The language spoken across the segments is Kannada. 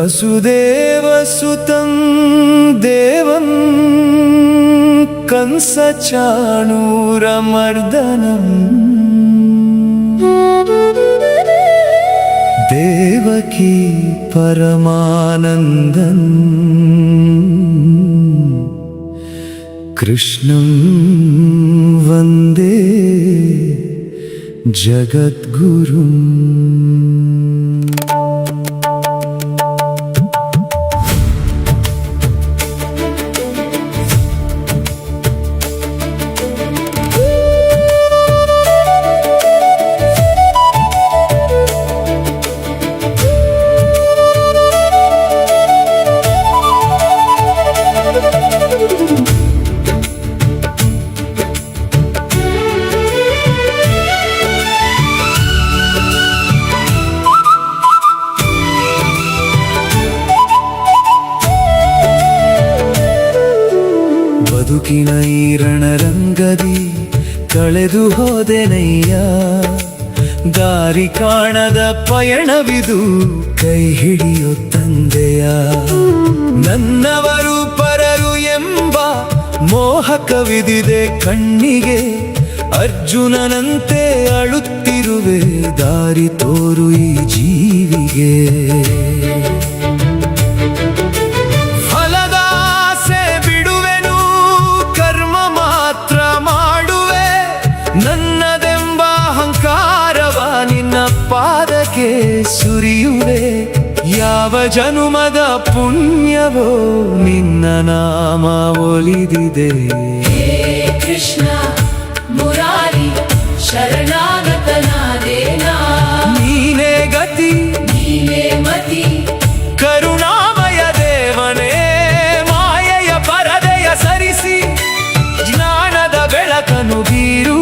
ವಸುದೇವಸುತಂ ದೇವಂ ಕಂಸಚಾಣೂರಮರ್ದನಂ ದೇವಕೀ ಪರಮಾನಂದಂ ಕೃಷ್ಣಂ ವಂದೇ ಜಗದ್ಗುರುಂ. ಬದುಕಿನ ಈ ರಣರಂಗದಿ ಕಳೆದು ಹೋದೆನಯ್ಯ, ದಾರಿ ಕಾಣದ ಪಯಣವಿದು ಕೈ ಹಿಡಿಯೋ ತಂದೆಯ. ನನ್ನವರು ಪರರು ಎಂಬ ಮೋಹಕವಿದಿದೆ ಕಣ್ಣಿಗೆ, ಅರ್ಜುನನಂತೆ ಅಳುತ್ತಿರುವೆ ದಾರಿ ತೋರು ಈ ಜೀವಿಗೆ. ನನ್ನದೆಂಬ ಅಹಂಕಾರವ ನಿನ್ನ ಪಾದಕ್ಕೆ ಸುರಿಯುವೆ, ಯಾವ ಜನುಮದ ಪುಣ್ಯವೋ ನಿನ್ನ ನಾಮ ಒಲಿದಿದೆ. ಹೇ ಕೃಷ್ಣ ಮುರಾರಿ ಶರಣಾಗತನಾದೇನಾ, ನೀನೇ ಗತಿ ನೀನೇ ಮತಿ ಕರುಣಾಮಯ ದೇವನೇ, ಮಾಯೆಯ ಪರದೆಯ ಸರಿಸಿ ಜ್ಞಾನದ ಬೆಳಕನು ಬೀರು.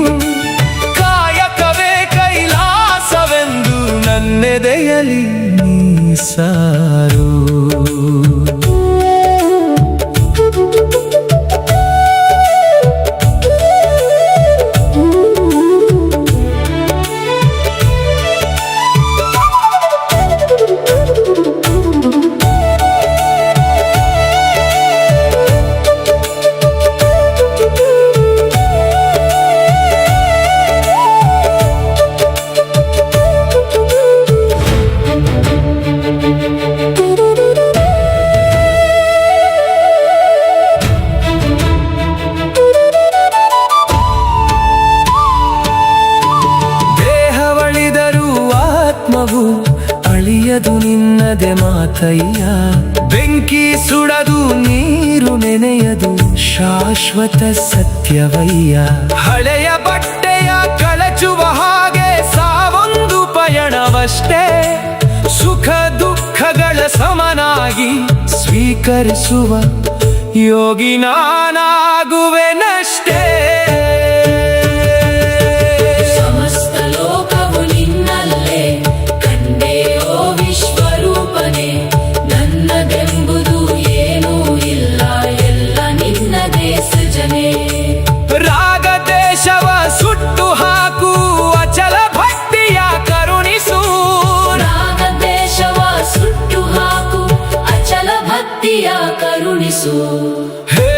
ನನ್ನೆದೆಯಲಿ ನೀ ಸಾರು. ಅಳಿಯದು ನಿನ್ನದೆ ಮಾತಯ್ಯ, ಬೆಂಕಿ ಸುಡದು ನೀರು ನೆನೆಯದು ಶಾಶ್ವತ ಸತ್ಯವಯ್ಯ. ಹಳೆಯ ಬಟ್ಟೆಯ ಕಳಚುವ ಹಾಗೆ ಸಾವೊಂದು ಪಯಣವಷ್ಟೇ, ಸುಖ ದುಃಖಗಳ ಸಮನಾಗಿ ಸ್ವೀಕರಿಸುವ ಯೋಗಿ ನಾನಾಗುವೆನಷ್ಟೇ. ರಾಗದೇಶವ ಸುಟ್ಟು ಹಾಕು ಅಚಲ ಭಕ್ತಿಯ ಕರುಣಿಸು, ರಾಗದೇಶವ ಸುಟ್ಟು ಹಾಕು ಅಚಲ ಭಕ್ತಿಯ ಕರುಣಿಸು. ಹೇ